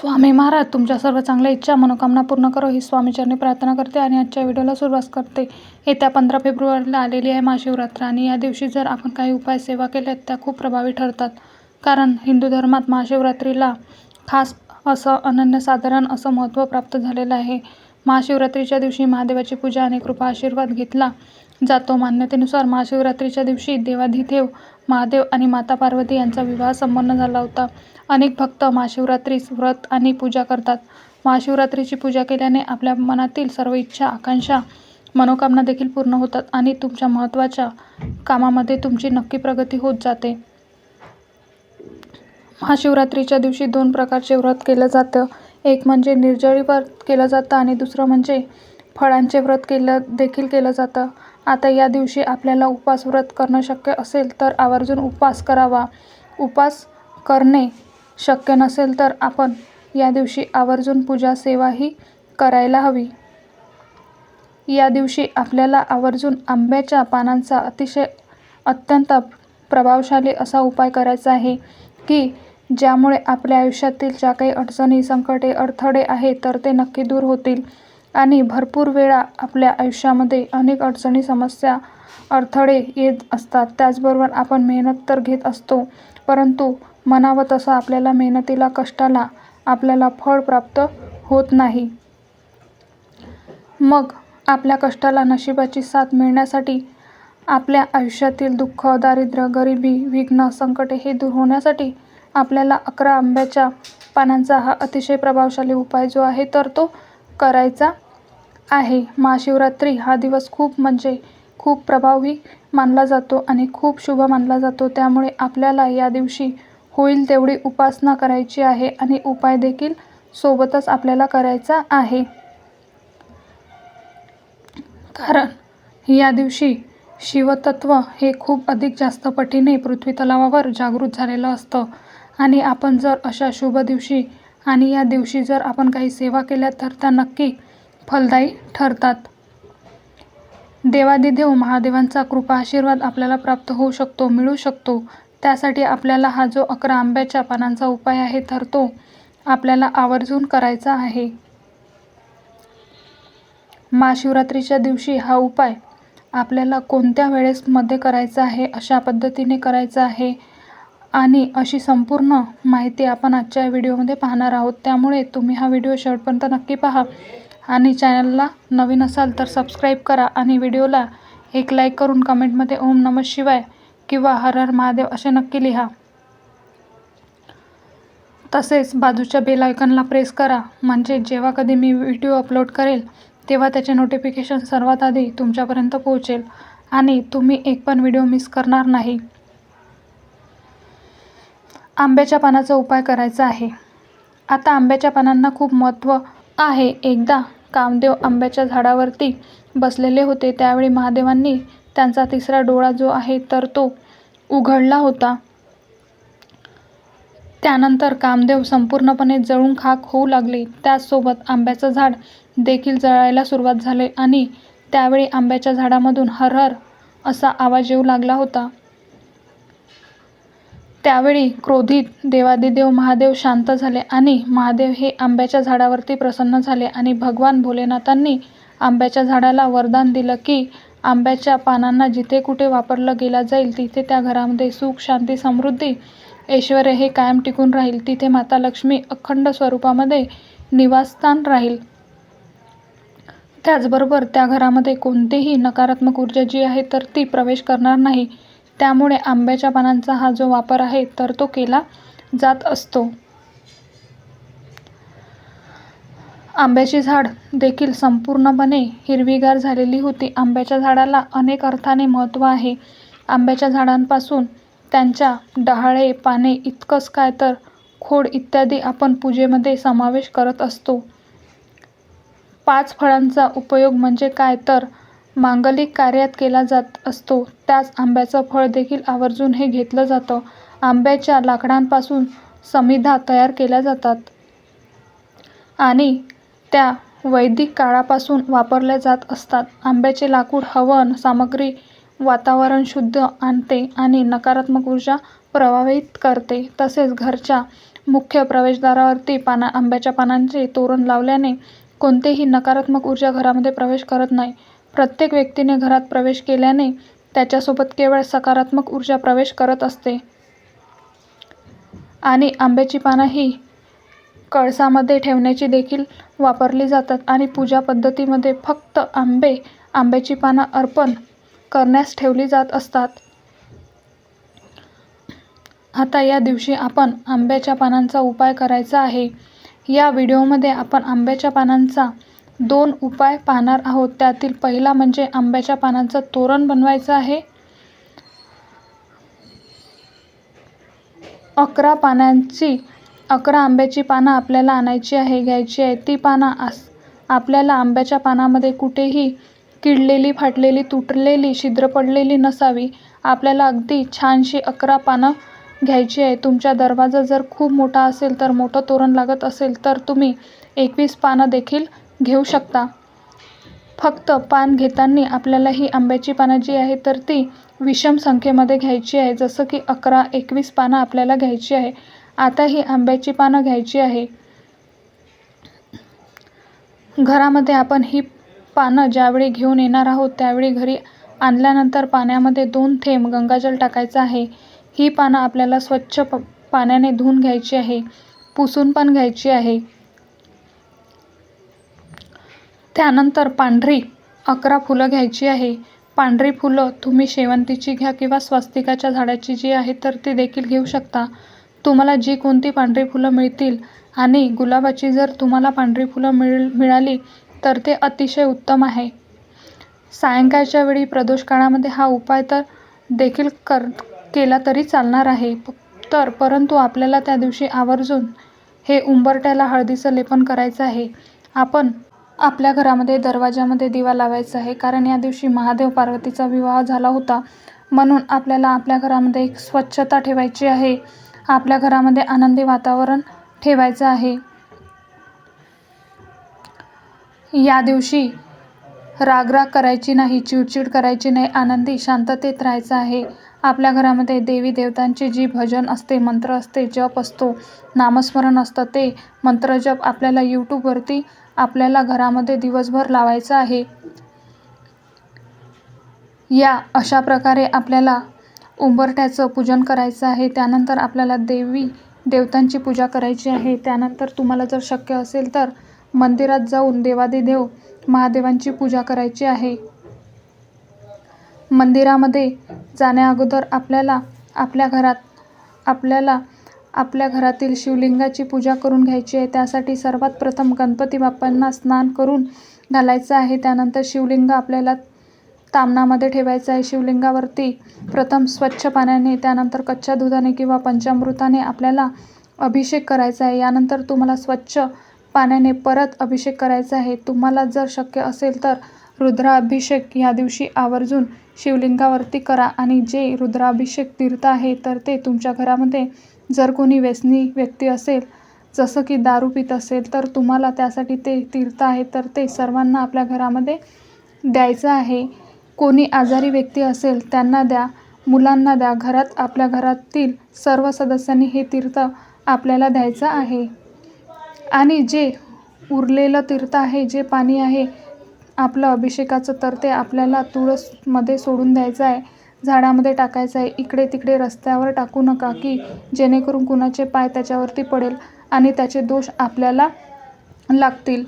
स्वामी महाराज तुमच्या सर्व चांगल्या इच्छा मनोकामना पूर्ण करो ही स्वामीचरणी प्रार्थना करते आणि आजच्या व्हिडिओला सुरुवात करते. येत्या 15 फेब्रुवारीला आलेली आहे महाशिवरात्र आणि या दिवशी जर आपण काही उपाय सेवा केल्यात त्या खूप प्रभावी ठरतात. कारण हिंदू धर्मात महाशिवरात्रीला खास असं अनन्यसाधारण असं महत्त्व प्राप्त झालेलं आहे. महाशिवरात्रीच्या दिवशी महादेवाची पूजा आणि कृपा आशीर्वाद घेतला जातो. मान्यतेनुसार महाशिवरात्रीच्या दिवशी देवाधिदेव महादेव आणि माता पार्वती यांचा विवाह संपन्न झाला होता. अनेक भक्त महाशिवरात्रीस व्रत आणि पूजा करतात. महाशिवरात्रीची पूजा केल्याने आपल्या मनातील सर्व इच्छा आकांक्षा मनोकामना देखील पूर्ण होतात आणि तुमच्या महत्त्वाच्या कामामध्ये तुमची नक्की प्रगती होत जाते. महाशिवरात्रीच्या दिवशी 2 प्रकारचे व्रत केलं जातं. एक म्हणजे निर्जळी व्रत केलं जातं आणि दुसरं म्हणजे फळांचे व्रत देखील केलं जातं. आता या दिवशी आपल्याला उपवास व्रत करणं शक्य असेल तर आवर्जून उपवास करावा. उपवास करणे शक्य नसेल तर आपण या दिवशी आवर्जून पूजा सेवाही करायला हवी. या दिवशी आपल्याला आवर्जून आंब्याच्या पानांचा अत्यंत प्रभावशाली असा उपाय करायचा आहे की ज्यामुळे आपल्या आयुष्यातील ज्या काही अडचणी संकटे अडथळे आहेत तर ते नक्की दूर होतील. आणि भरपूर वेळा आपल्या आयुष्यामध्ये अनेक अडचणी समस्या अडथळे येत असतात. त्याचबरोबर आपण मेहनत तर घेत असतो परंतु म्हणावं तसं आपल्याला मेहनतीला कष्टाला आपल्याला फळ प्राप्त होत नाही. मग आपल्या कष्टाला नशिबाची साथ मिळण्यासाठी आपल्या आयुष्यातील दुःख दारिद्र्य गरिबी विघ्न संकटे हे दूर होण्यासाठी आपल्याला 11 आंब्याच्या पानांचा हा अतिशय प्रभावशाली उपाय जो आहे तर तो करायचा आहे. महाशिवरात्री हा दिवस खूप प्रभावी मानला जातो आणि खूप शुभ मानला जातो. त्यामुळे आपल्याला या दिवशी होईल तेवढी उपासना करायची आहे आणि उपाय देखील सोबतच आपल्याला करायचा आहे. कारण या दिवशी शिवतत्व हे खूप अधिक जास्त पटीने पृथ्वी तलावावर जागृत झालेलं असतं आणि आपण जर अशा शुभ दिवशी आणि या दिवशी जर आपण काही सेवा केल्या तर त्या नक्की फलदायी ठरतात. देवादिदेव महादेवांचा कृपा आशीर्वाद आपल्याला प्राप्त होऊ शकतो मिळू शकतो. त्यासाठी आपल्याला हा जो 11 आंब्याच्या पानांचा उपाय आहे तर तो आपल्याला आवर्जून करायचा आहे. महाशिवरात्रीच्या दिवशी हा उपाय आपल्याला कोणत्या वेळेस मध्ये करायचा आहे अशा पद्धतीने करायचा आहे आणि अशी संपूर्ण माहिती आपण आजच्या व्हिडिओमध्ये पाहणार आहोत. त्यामुळे तुम्ही हा व्हिडिओ शेवटपर्यंत नक्की पहा आणि चॅनलला नवीन असाल तर सबस्क्राईब करा आणि व्हिडिओला एक लाईक करून कमेंटमध्ये ओम नमः शिवाय किंवा हर हर महादेव असे नक्की लिहा. तसेच बाजूच्या बेल आयकॉनला प्रेस करा म्हणजे जेव्हा कधी मी व्हिडिओ अपलोड करेल तेव्हा त्याचे नोटिफिकेशन सर्वात आधी तुमच्यापर्यंत पोहोचेल आणि तुम्ही एक पण व्हिडिओ मिस करणार नाही. आंब्याच्या पानाचा उपाय करायचा आहे. आता आंब्याच्या पानांना खूप महत्त्व आहे. एकदा कामदेव आंब्याच्या झाडावरती बसलेले होते. त्यावेळी महादेवांनी त्यांचा 3रा डोळा जो आहे तर तो उघडला होता. त्यानंतर कामदेव संपूर्णपणे जळून खाक होऊ लागले. त्याचसोबत आंब्याचं झाड देखील जळायला सुरुवात झाली आणि त्यावेळी आंब्याच्या झाडामधून हर हर असा आवाज येऊ लागला होता. त्यावेळी क्रोधित देवादिदेव महादेव शांत झाले आणि महादेव हे आंब्याच्या झाडावरती प्रसन्न झाले आणि भगवान भोलेनाथांनी आंब्याच्या झाडाला वरदान दिलं की आंब्याच्या पानांना जिथे कुठे वापरलं गेला जाईल तिथे त्या घरामध्ये सुख शांती समृद्धी ऐश्वर्य हे कायम टिकून राहील. तिथे माता लक्ष्मी अखंड स्वरूपामध्ये निवासस्थान राहील. त्याचबरोबर त्या घरामध्ये कोणतीही नकारात्मक ऊर्जा जी आहे तर ती प्रवेश करणार नाही. त्यामुळे आंब्याच्या पानांचा हा जो वापर आहे तर तो केला जात असतो. आंब्याची झाड देखील संपूर्णपणे हिरवीगार झालेली होती. आंब्याच्या झाडाला अनेक अर्थाने महत्त्व आहे. आंब्याच्या झाडांपासून त्यांच्या डहाळे पाने इतकंच काय तर खोड इत्यादी आपण पूजेमध्ये समावेश करत असतो. 5 फळांचा उपयोग म्हणजे काय तर मांगलिक कार्यात केला जात असतो. त्याच आंब्याचं फळ देखील आवर्जून हे घेतलं जातं. आंब्याच्या लाकडांपासून समिधा तयार केल्या जातात आणि त्या वैदिक काळापासून वापरल्या जात असतात. आंब्याचे लाकूड हवन सामग्री वातावरण शुद्ध आणते आणि नकारात्मक ऊर्जा प्रभावित करते. तसेच घरच्या मुख्य प्रवेशद्वारावरती आंब्याच्या पानांचे तोरण लावल्याने कोणतेही नकारात्मक ऊर्जा घरामध्ये प्रवेश करत नाही. प्रत्येक व्यक्तीने घरात प्रवेश केल्याने त्याच्यासोबत केवळ सकारात्मक ऊर्जा प्रवेश करत असते. आणि आंब्याची पानं ही कळसामध्ये ठेवण्याची देखील वापरली जातात आणि पूजा पद्धतीमध्ये फक्त आंब्याची पानं अर्पण करण्यास ठेवली जात असतात. आता या दिवशी आपण आंब्याच्या पानांचा उपाय करायचा आहे. या व्हिडिओमध्ये आपण आंब्याच्या पानांचा 2 उपाय पाहणार आहोत. त्यातील पहिला म्हणजे आंब्याच्या पानांचं तोरण बनवायचं आहे. 11 आंब्याची पानं आपल्याला आणायची आहे, घ्यायची आहे. ती पानं आपल्याला आंब्याच्या पानामध्ये कुठेही किडलेली, फाटलेली, तुटलेली, छिद्र पडलेली नसावी. आपल्याला अगदी छानशी 11 पानं घ्यायची आहे. तुमचा दरवाजा जर खूप मोठा असेल, तर मोठं तोरण लागत असेल तर तुम्ही 21 पानं देखील घेऊ शकता. फक्त पान घेताना आपल्याला ही आंब्याची पानं जी आहे तर ती विषम संख्येमध्ये घ्यायची आहे. जसं की 11, 21 पानं आपल्याला घ्यायची आहे. आता ही आंब्याची पानं घ्यायची आहे. घरामध्ये आपण ही पानं ज्यावेळी घेऊन येणार आहोत त्यावेळी घरी आणल्यानंतर पाण्यामध्ये 2 थेंब गंगाजल टाकायचं आहे. ही पानं आपल्याला स्वच्छ पाण्याने धुवून घ्यायची आहे, पुसून पण घ्यायची आहे. त्यानंतर पांढरी 11 फुलं घ्यायची आहे. पांढरी फुलं तुम्ही शेवंतीची घ्या किंवा स्वस्तिकाच्या झाडाची जी आहे तर ती देखील घेऊ शकता. तुम्हाला जी कोणती पांढरी फुलं मिळतील आणि गुलाबाची जर तुम्हाला पांढरी फुलं मिळाली तर ते अतिशय उत्तम आहे. सायंकाळच्या वेळी प्रदोष काळामध्ये हा उपाय तर देखील केला तरी चालणार आहे. परंतु आपल्याला त्या दिवशी आवर्जून हे उंबरठ्याला हळदीचं लेपन करायचं आहे. आपण आपल्या घरामध्ये दरवाजामध्ये दिवा लावायचा आहे. कारण या दिवशी महादेव पार्वतीचा विवाह झाला होता. म्हणून आपल्याला आपल्या घरामध्ये एक स्वच्छता ठेवायची आहे. आपल्या घरामध्ये आनंदी वातावरण ठेवायचं आहे. या दिवशी रागराग करायची नाही, चिडचिड करायची नाही, आनंदी शांततेत राहायचं आहे. आपल्या घरामध्ये देवी देवतांची जी भजन असते, मंत्र असते, जप असतो, नामस्मरण असतं, ते मंत्र जप आपल्याला यूट्यूबवरती आपल्याला घरामध्ये दिवसभर लावायचं आहे. या अशा प्रकारे आपल्याला उंबरठ्याचं पूजन करायचं आहे. त्यानंतर आपल्याला देवी देवतांची पूजा करायची आहे. त्यानंतर तुम्हाला जर शक्य असेल तर मंदिरात जाऊन देवादिदेव महादेवांची पूजा करायची आहे. मंदिरामध्ये जाण्या अगोदर आपल्याला आपल्या घरातील शिवलिंगाची पूजा करून घ्यायची आहे. त्यासाठी सर्वात प्रथम गणपती बाप्पांना स्नान करून घालायचं आहे. त्यानंतर शिवलिंग आपल्याला तामणामध्ये ठेवायचं आहे. शिवलिंगावरती प्रथम स्वच्छ पाण्याने, त्यानंतर कच्च्या दुधाने किंवा पंचामृताने आपल्याला अभिषेक करायचा आहे. यानंतर तुम्हाला स्वच्छ पाण्याने परत अभिषेक करायचा आहे. तुम्हाला जर शक्य असेल तर रुद्राभिषेक या दिवशी आवर्जून शिवलिंगावरती करा. आणि जे रुद्राभिषेक तीर्थ आहे तर ते तुमच्या घरामध्ये जर कोणी व्यसनी व्यक्ती असेल, जसं की दारू पित असेल, तर तुम्हाला त्यासाठी ते तीर्थ आहे तर ते सर्वांना आपल्या घरामध्ये द्यायचं आहे. कोणी आजारी व्यक्ती असेल त्यांना द्या, मुलांना द्या. आपल्या घरातील सर्व सदस्यांनी हे तीर्थ आपल्याला द्यायचं आहे. आणि जे उरलेलं तीर्थ आहे, जे पाणी आहे आपलं अभिषेकाचं, तर ते आपल्याला तुळसमध्ये सोडून द्यायचं आहे, झाडामध्ये टाकायचं आहे. इकडे तिकडे रस्त्यावर टाकू नका, की जेणेकरून कुणाचे पाय त्याच्यावरती पडेल आणि त्याचे दोष आपल्याला लागतील.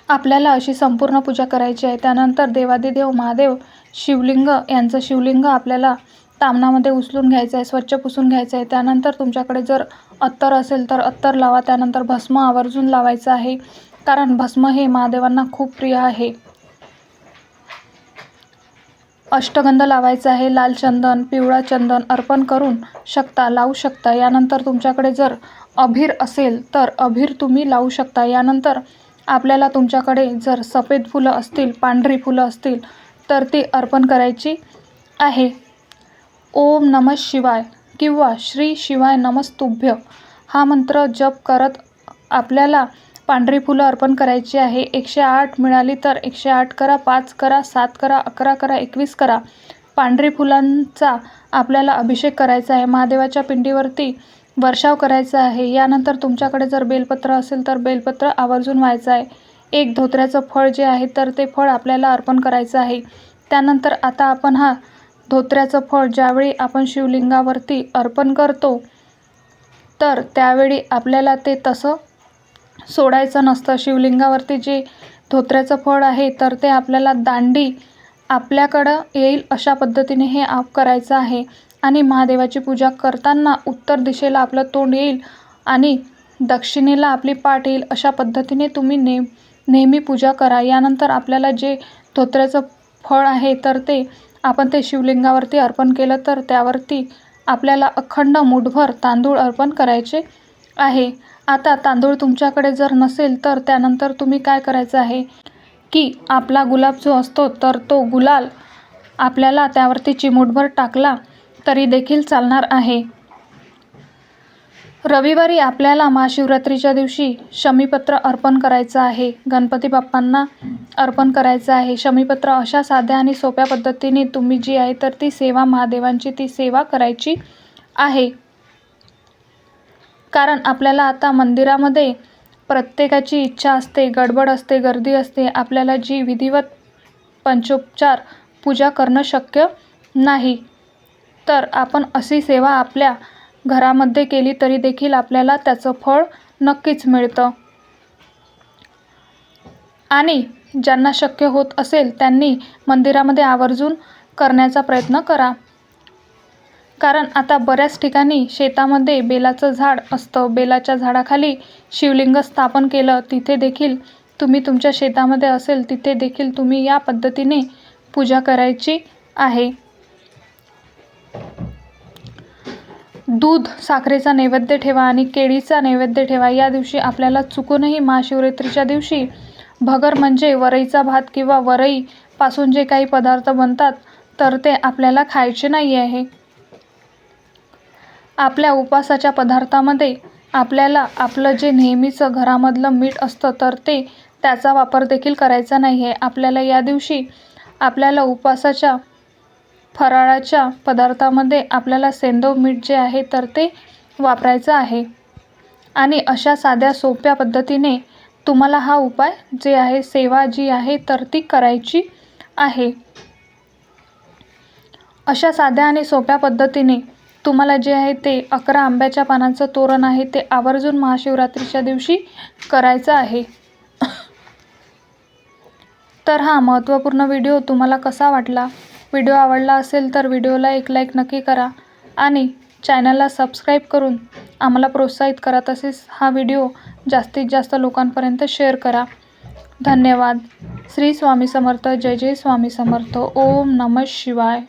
आपल्याला अशी संपूर्ण पूजा करायची आहे. त्यानंतर देवादिदेव महादेव यांचं शिवलिंग आपल्याला तामणामध्ये उचलून घ्यायचं आहे, स्वच्छ पुसून घ्यायचं आहे. त्यानंतर तुमच्याकडे जर अत्तर असेल तर अत्तर लावा. त्यानंतर भस्म आवर्जून लावायचं आहे, कारण भस्म हे महादेवांना खूप प्रिय आहे. अष्टगंध लावायचा आहे. लाल चंदन, पिवळा चंदन अर्पण करून लावू शकता. यानंतर तुमच्याकडे जर अबीर असेल तर अबीर तुम्ही लावू शकता. यानंतर आपल्याला तुमच्याकडे जर सफेद फुलं असतील, पांढरी फुलं असतील तर ती अर्पण करायची आहे. ओम नमः शिवाय किंवा श्री शिवाय नमस्तुभ्य हा मंत्र जप करत आपल्याला पांढरी फुलं अर्पण करायची आहे. 108 मिळाली तर 108 करा, 5 करा, 7 करा, 11 करा, 21 करा. पांढरी फुलांचा आपल्याला अभिषेक करायचा आहे. महादेवाच्या पिंडीवरती वर्षाव करायचा आहे। यानंतर तुमच्याकडे जर बेलपत्र असेल तर बेलपत्र आवर्जून व्हायचं आहे। एक धोत्र्याचं फळ जे आहे तर ते फळ आपल्याला अर्पण करायचं आहे। त्यानंतर आता आपण हा धोत्र्याचं फळ ज्यावेळी आपण शिवलिंगावरती अर्पण करतो तर त्यावेळी आपल्याला ते तसं सोडायचं नसतं। शिवलिंगावरती जे धोत्र्याचं फळ आहे तर ते आपल्याला दांडी आपल्याकडं येईल अशा पद्धतीने हे करायचं आहे। आणि महादेवाची पूजा करताना उत्तर दिशेला आपलं तोंड येईल आणि दक्षिणेला आपली पाठ येईल अशा पद्धतीने तुम्ही नेहमी पूजा करा। यानंतर आपल्याला जे धोत्र्याचं फळ आहे तर ते आपण ते शिवलिंगावरती अर्पण केलं तर त्यावरती आपल्याला अखंड मूठभर तांदूळ अर्पण करायचे आहे। आता तांदूळ तुमच्याकडे जर नसेल तर त्यानंतर तुम्ही काय करायचं आहे की आपला गुलाब जो असतो तर तो गुलाल आपल्याला त्यावरती चिमूटभर टाकला तरी देखील चालणार आहे। रविवारी आपल्याला महाशिवरात्रीच्या दिवशी शमीपत्र अर्पण करायचं आहे। गणपती बाप्पांना अर्पण करायचं आहे शमीपत्र। अशा साध्या आणि सोप्या पद्धतीने तुम्ही जी आहे तर ती सेवा महादेवांची ती सेवा करायची आहे। कारण आपल्याला आता मंदिरामध्ये प्रत्येकाची इच्छा असते, गडबड असते, गर्दी असते, आपल्याला जी विधिवत पंचोपचार पूजा करणं शक्य नाही। तर आपण अशी सेवा आपल्या घरामध्ये केली तरी देखील आपल्याला त्याचं फळ नक्कीच मिळतं। आणि ज्यांना शक्य होत असेल त्यांनी मंदिरामध्ये आवर्जून करण्याचा प्रयत्न करा। कारण आता बऱ्याच ठिकाणी शेतामध्ये बेलाचं झाड असतं, बेलाच्या झाडाखाली शिवलिंग स्थापन केलं, तिथे देखील तुम्ही तुमच्या शेतामध्ये असेल तिथे देखील तुम्ही या पद्धतीने पूजा करायची आहे। दूध साखरेचा नैवेद्य ठेवा आणि केळीचा नैवेद्य ठेवा। या दिवशी आपल्याला चुकूनही महाशिवरात्रीच्या दिवशी भगर म्हणजे वरईचा भात किंवा वरईपासून जे काही पदार्थ बनतात तर ते आपल्याला खायचे नाही आहे। आपल्या उपासाच्या पदार्थामध्ये आपल्याला आपलं जे नेहमीचं घरामधलं मीठ असतं तर त्याचा वापर देखील करायचा नाही आहे। आपल्याला या दिवशी आपल्याला उपासाच्या फराळाच्या पदार्थामध्ये आपल्याला सेंधव मीठ जे आहे तर ते वापरायचं आहे। आणि अशा साध्या सोप्या पद्धतीने तुम्हाला हा उपाय जे आहे सेवा जी आहे तर ती करायची आहे। अशा साध्या आणि सोप्या पद्धतीने तुम्हाला जे आहे ते 11 आंब्याच्या पानांचं तोरण आहे ते आवर्जून महाशिवरात्रीच्या दिवशी करायचं आहे। तर हा महत्त्वपूर्ण व्हिडिओ तुम्हाला कसा वाटला? व्हिडिओ आवडला असेल तर व्हिडिओला एक लाईक नक्की करा आणि चॅनलला सबस्क्राईब करून आम्हाला प्रोत्साहित करा। तसेच हा व्हिडिओ जास्तीत जास्त लोकांपर्यंत शेअर करा। धन्यवाद। श्री स्वामी समर्थ। जय जय स्वामी समर्थ। ओम नमः शिवाय।